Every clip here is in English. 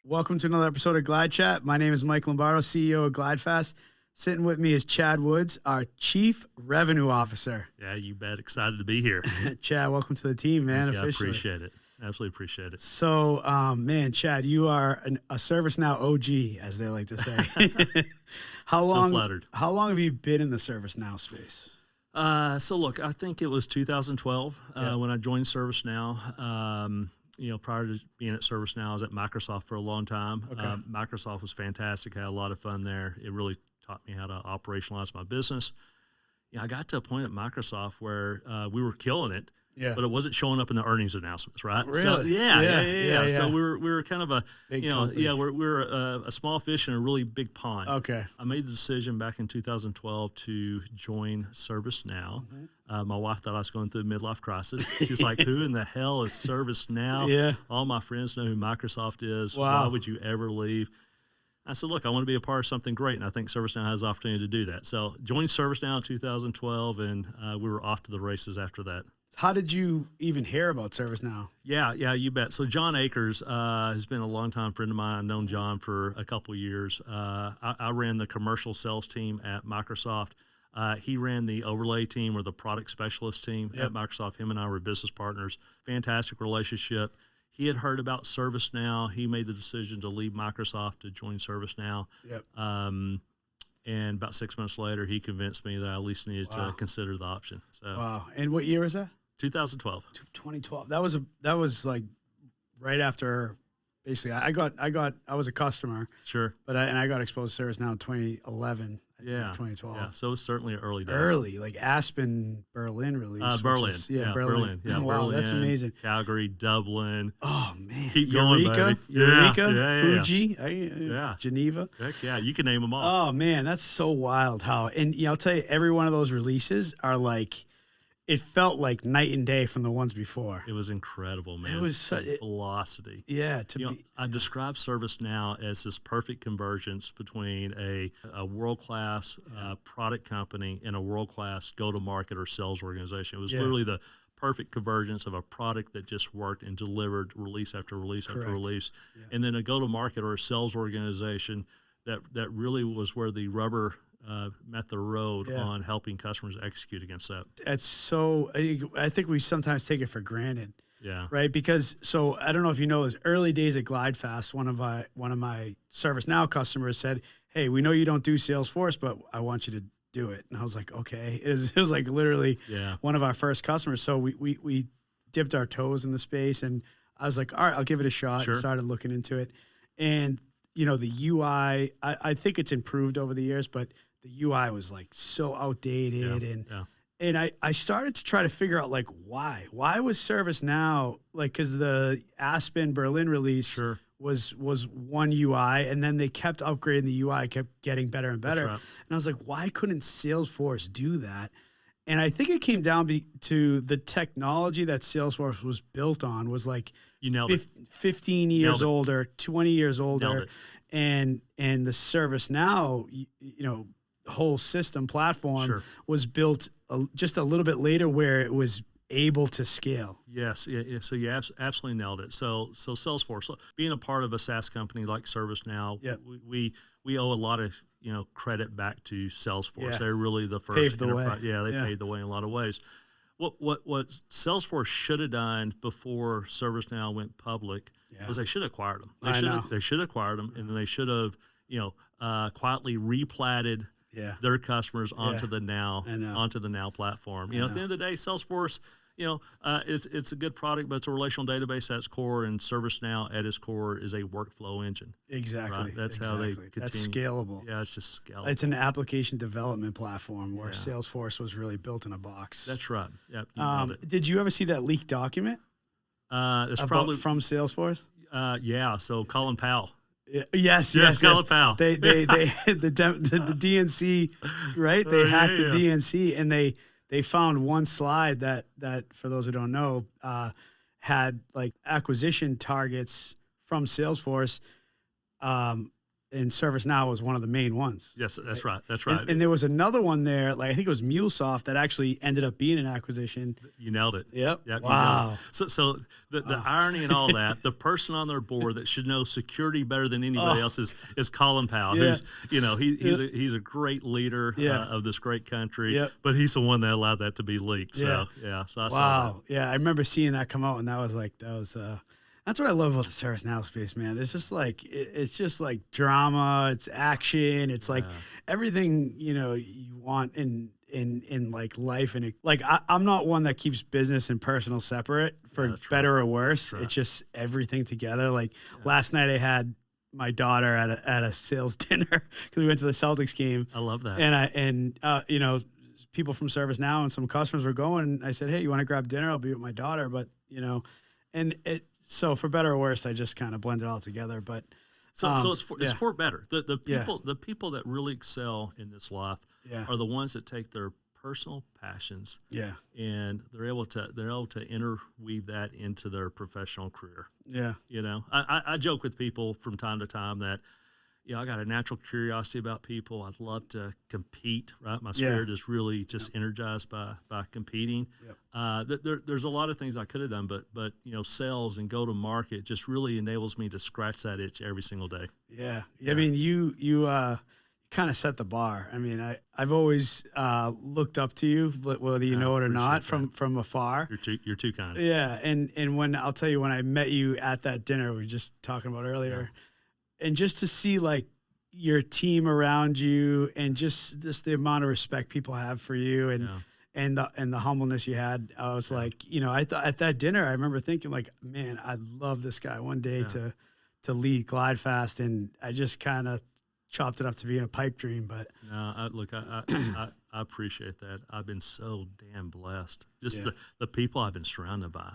Welcome to another episode of GlideChat. My name is Mike Lombardo, CEO of GlideFast. Sitting with me is Chad Woods, our Chief Revenue Officer. Yeah, you bet. Excited to be here. Chad, welcome to the team, man. Yeah, I officially. appreciate it. Absolutely appreciate it. So, man, Chad, you are a ServiceNow OG, as they like to say. I'm flattered. How long have you been in the ServiceNow space? So look, I think it was 2012 when I joined ServiceNow. Prior to being at ServiceNow, I was at Microsoft for a long time. Okay. Microsoft was fantastic. I had a lot of fun there. It really taught me how to operationalize my business. I got to a point at Microsoft where we were killing it. Yeah. But it wasn't showing up in the earnings announcements, right? Really? So, yeah. So we were kind of a, Big company. we're a small fish in a really big pond. Okay. I made the decision back in 2012 to join ServiceNow. My wife thought I was going through a midlife crisis. She was like, who in the hell is ServiceNow? Yeah. All my friends know who Microsoft is. Wow. Why would you ever leave? I said, look, I want to be a part of something great, and I think ServiceNow has the opportunity to do that. So joined ServiceNow in 2012, and we were off to the races after that. How did you even hear about ServiceNow? Yeah, you bet. So John Akers has been a longtime friend of mine. I've known John for a couple of years. I ran the commercial sales team at Microsoft. He ran the overlay team or the product specialist team at Microsoft. Him and I were business partners. Fantastic relationship. He had heard about ServiceNow. He made the decision to leave Microsoft to join ServiceNow. Yep. And about 6 months later, he convinced me that I at least needed to consider the option. So, Wow. And what year was that? 2012. 2012. That was like right after. Basically, I was a customer. Sure. But I got exposed to ServiceNow in 2011. Yeah. 2012. Yeah. So it's certainly early days. Early, like Aspen, Berlin release. Berlin. Berlin. Yeah, Wow, Berlin, that's amazing. Calgary, Dublin. Oh man. Keep going, Eureka, baby. Eureka, Yeah. Fuji, Yeah. Geneva. Heck yeah, you can name them all. Oh man, that's so wild how. And I'll tell you, every one of those releases are like, it felt like night and day from the ones before. It was incredible, man. It was velocity. Yeah. I describe ServiceNow as this perfect convergence between a world-class product company and a world-class go-to-market or sales organization. It was literally the perfect convergence of a product that just worked and delivered release after release after release, and then a go-to-market or a sales organization that really was where the rubber met the road on helping customers execute against that. That's so. I think we sometimes take it for granted. Yeah. Right. Because I don't know if you know, this early days at GlideFast, one of my ServiceNow customers said, "Hey, we know you don't do Salesforce, but I want you to do it." And I was like, "Okay." It was like literally one of our first customers. So we dipped our toes in the space, and I was like, "All right, I'll give it a shot." Sure. And started looking into it, and the UI. I think it's improved over the years, but the UI was like so outdated, and I started to try to figure out like why was ServiceNow like, because the Aspen Berlin release was one UI, and then they kept upgrading the UI, kept getting better and better, and I was like, why couldn't Salesforce do that? And I think it came down to the technology that Salesforce was built on was like 15 years older, 20 years older, and the ServiceNow whole system platform was built just a little bit later, where it was able to scale. Yes. Yeah. So you absolutely nailed it. So Salesforce, being a part of a SaaS company like ServiceNow, we owe a lot of credit back to Salesforce. Yeah. They're really the first Paved the way. Yeah, they paved the way in a lot of ways. What Salesforce should have done before ServiceNow went public was they should have acquired them. They should have acquired them, and then they should have quietly replatted their customers onto the Now platform. At the end of the day, Salesforce, it's a good product, but it's a relational database at its core, and ServiceNow at its core is a workflow engine. Exactly. Right? That's how they continue. That's scalable. Yeah, it's just scalable. It's an application development platform where Salesforce was really built in a box. That's right. Yep. You nailed it. Did you ever see that leaked document? It's probably from Salesforce. So Colin Powell. Yes, Colin Powell. They the DNC, right? They hacked the DNC, and they found one slide that for those who don't know had like acquisition targets from Salesforce, and and ServiceNow was one of the main ones. Yes, that's right. That's right. And there was another one there, like I think it was MuleSoft, that actually ended up being an acquisition. You nailed it. Yep. Wow. Wow. So the irony in all that, the person on their board that should know security better than anybody else is Colin Powell, who's he's a great leader of this great country, but he's the one that allowed that to be leaked. So so I saw that. Yeah, I remember seeing that come out, and that's what I love about the ServiceNow space, man. It's just like drama, it's action, it's like everything you want in like life, and I'm not one that keeps business and personal separate for better or worse. It's just everything together. Like last night, I had my daughter at a sales dinner because we went to the Celtics game. I love that. And people from ServiceNow and some customers were going. And I said, hey, you want to grab dinner? I'll be with my daughter, but so for better or worse, I just kind of blend it all together. But so it's for better. The people that really excel in this life are the ones that take their personal passions and they're able to interweave that into their professional career. I joke with people from time to time that I got a natural curiosity about people. I'd love to compete, right? My spirit is really just energized by competing. There's a lot of things I could have done, but sales and go to market just really enables me to scratch that itch every single day. I mean, you kind of set the bar. I mean, I've always looked up to you, whether you know it or not, from afar. You're too kind. Yeah, and when I'll tell you, when I met you at that dinner we were just talking about earlier. And just to see like your team around you and just the amount of respect people have for you and the humbleness you had, I was like, I thought at that dinner, I remember thinking like, man, I'd love this guy one day to lead GlideFast. And I just kind of chopped it up to being a pipe dream. But no, I appreciate that. I've been so damn blessed. Just the people I've been surrounded by,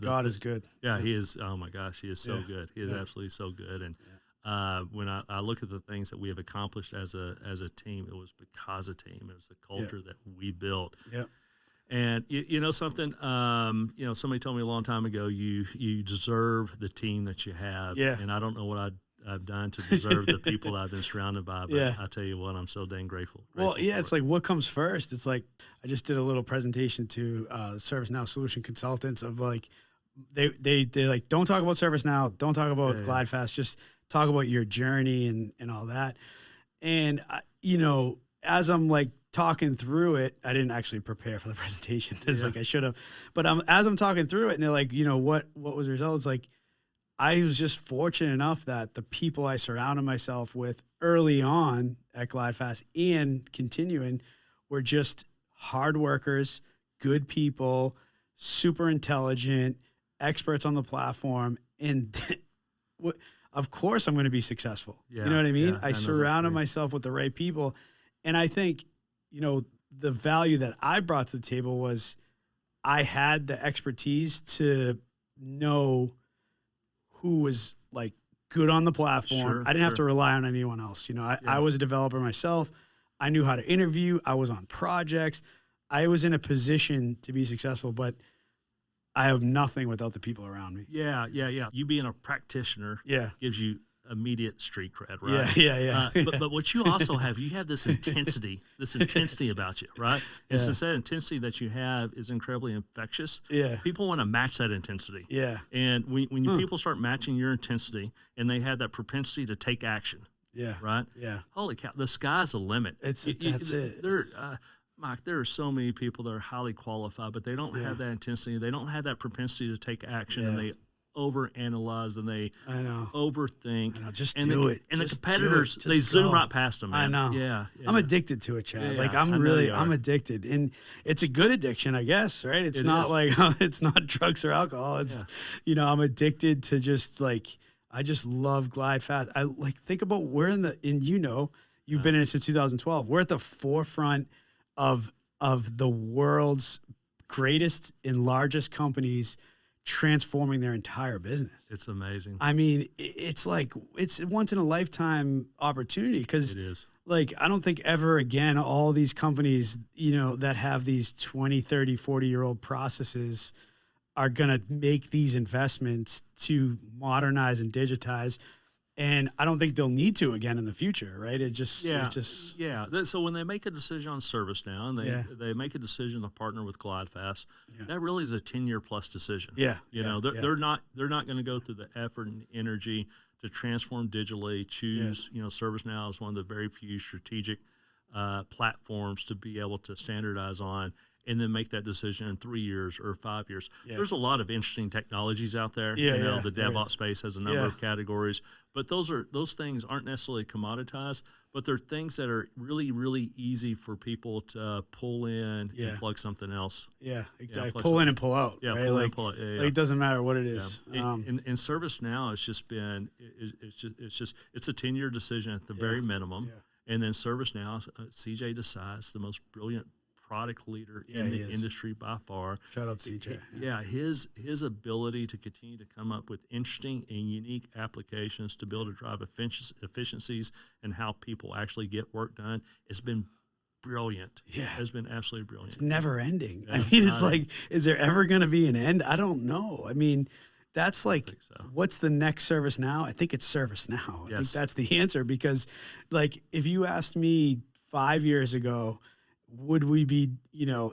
God is good. Yeah, he is. Oh my gosh, he is so good. He is absolutely so good. And when I look at the things that we have accomplished as a team, it was because of team. It was the culture that we built. And you know something, somebody told me a long time ago, you deserve the team that you have. And I don't know what I've done to deserve the people I've been surrounded by, but I tell you what, I'm so dang grateful. It's like what comes first. It's like I just did a little presentation to ServiceNow solution consultants of like they like, don't talk about ServiceNow, don't talk about GlideFast, just talk about your journey and all that. And as I'm like talking through it, I didn't actually prepare for the presentation. It's like I should have, but as I'm talking through it, and they're like, what was the result? It's like I was just fortunate enough that the people I surrounded myself with early on at GlideFast and continuing were just hard workers, good people, super intelligent, experts on the platform, and of course I'm going to be successful. You know what I mean? I surrounded myself with the right people. And I think, the value that I brought to the table was I had the expertise to know who was like good on the platform. I didn't have to rely on anyone else. I was a developer myself. I knew how to interview. I was on projects. I was in a position to be successful, but I have nothing without the people around me. Yeah. You being a practitioner gives you immediate street cred, right? Yeah. But what you also have, you have this intensity about you, right? And since that intensity that you have is incredibly infectious, people want to match that intensity. And when people start matching your intensity and they have that propensity to take action, right? Holy cow, the sky's the limit. That's it. Mike, there are so many people that are highly qualified, but they don't have that intensity. They don't have that propensity to take action, and they overanalyze and they overthink. Just do it. And the competitors, they zoom right past them. Man. I know. Yeah. I'm addicted to it, Chad. Like I'm addicted, and it's a good addiction, I guess. Right? It's not like it's not drugs or alcohol. It's I'm addicted to just like I just love GlideFast. I like think about you've been in it since 2012. We're at the forefront of the world's greatest and largest companies transforming their entire business. It's amazing. I mean, it's like it's a once in a lifetime opportunity because it is. Like I don't think ever again all these companies, that have these 20, 30, 40-year-old processes are going to make these investments to modernize and digitize And I don't think they'll need to again in the future, right? So when they make a decision on ServiceNow and they make a decision to partner with GlideFast, that really is a 10-year plus decision. They're not going to go through the effort and energy to transform digitally, choose, ServiceNow is one of the very few strategic platforms to be able to standardize on, and then make that decision in 3 years or 5 years. There's a lot of interesting technologies out there. The DevOps space has a number of categories, but those things aren't necessarily commoditized, but they're things that are really, really easy for people to pull in and plug something else. Yeah, exactly. Pull in and pull out. Yeah, right? pull in and pull out. Like, it doesn't matter what it is. In ServiceNow, it's just been, it's a 10-year decision at the very minimum. And then ServiceNow, CJ Desai's the most brilliant product leader in the industry by far. Shout out CJ. His ability to continue to come up with interesting and unique applications to be able to drive efficiencies and how people actually get work done has been brilliant. Has been absolutely brilliant. It's never ending. I mean, it's like, is there ever going to be an end? I don't know. I mean, that's like, what's the next ServiceNow? I think it's ServiceNow. I think that's the answer, because like, if you asked me 5 years ago, would we be,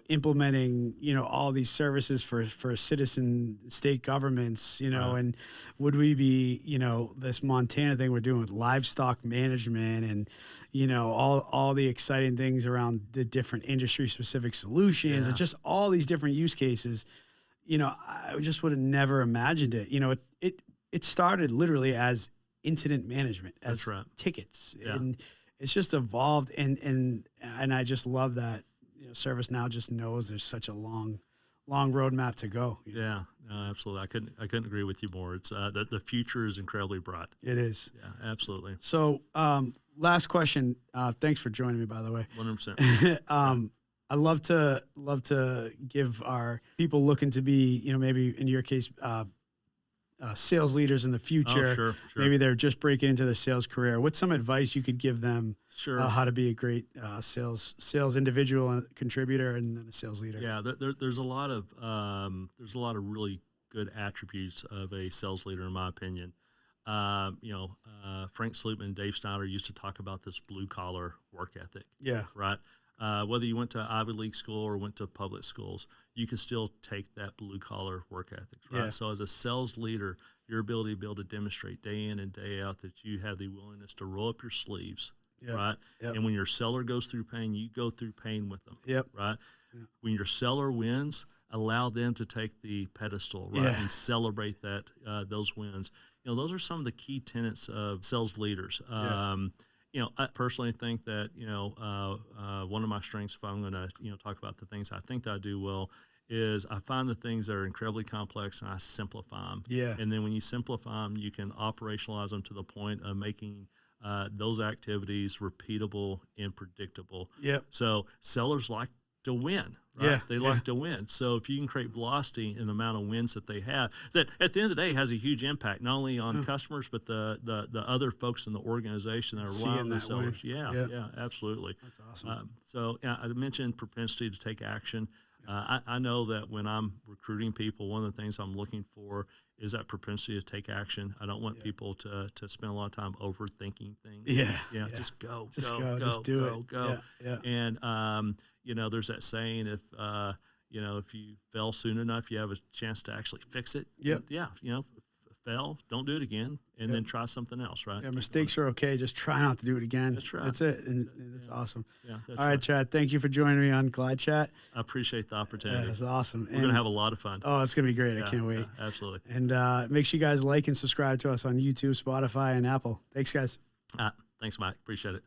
implementing, all these services for citizen state governments, and would we be, this Montana thing we're doing with livestock management and, all the exciting things around the different industry specific solutions and just all these different use cases, I just would have never imagined it. It started literally as incident management, as tickets, and it's just evolved, and I just love that ServiceNow just knows there's such a long roadmap to go. Yeah, no, absolutely. I couldn't agree with you more. It's the future is incredibly bright. It is. Yeah, absolutely. So, last question. Thanks for joining me, by the way. 100%. I love to give our people looking to be, maybe in your case, sales leaders in the future. Oh, sure. Maybe they're just breaking into their sales career. What's some advice you could give them? How to be a great sales individual and contributor, and then a sales leader. Yeah, there's a lot of really good attributes of a sales leader, in my opinion. Frank Slootman and Dave Snyder used to talk about this blue collar work ethic. Yeah. Right. Whether you went to Ivy League school or went to public schools, you can still take that blue collar work ethic. Right. Yeah. So as a sales leader, your ability to be able to demonstrate day in and day out that you have the willingness to roll up your sleeves. Yep. Right. Yep. And when your seller goes through pain, you go through pain with them. Yep. Right. Yep. When your seller wins, allow them to take the pedestal, right, and celebrate that those wins. Those are some of the key tenets of sales leaders. I personally think that one of my strengths, if I'm going to talk about the things I think that I do well, is I find the things that are incredibly complex and I simplify them. Yeah. And then when you simplify them, you can operationalize them to the point of making those activities repeatable and predictable. Yep. So sellers like to win, right? Yeah, They like to win. So if you can create velocity in the amount of wins that they have, that at the end of the day has a huge impact, not only on customers, but the other folks in the organization that are relying on the sellers. Yeah, absolutely. That's awesome. I mentioned propensity to take action. I know that when I'm recruiting people, one of the things I'm looking for is that propensity to take action. I don't want people to spend a lot of time overthinking things. Just go, just do it. Yeah. And there's that saying, if you fail soon enough, you have a chance to actually fix it. Yep. Fail, don't do it again, and then try something else, right? Yeah, mistakes are okay. Just try not to do it again. That's right. That's it, and it's awesome. Yeah. All right, Chad, thank you for joining me on GlideChat. I appreciate the opportunity. Yeah, that's awesome. We're going to have a lot of fun. Oh, it's going to be great. I can't wait. Yeah, absolutely. And make sure you guys like and subscribe to us on YouTube, Spotify, and Apple. Thanks, guys. Thanks, Mike. Appreciate it.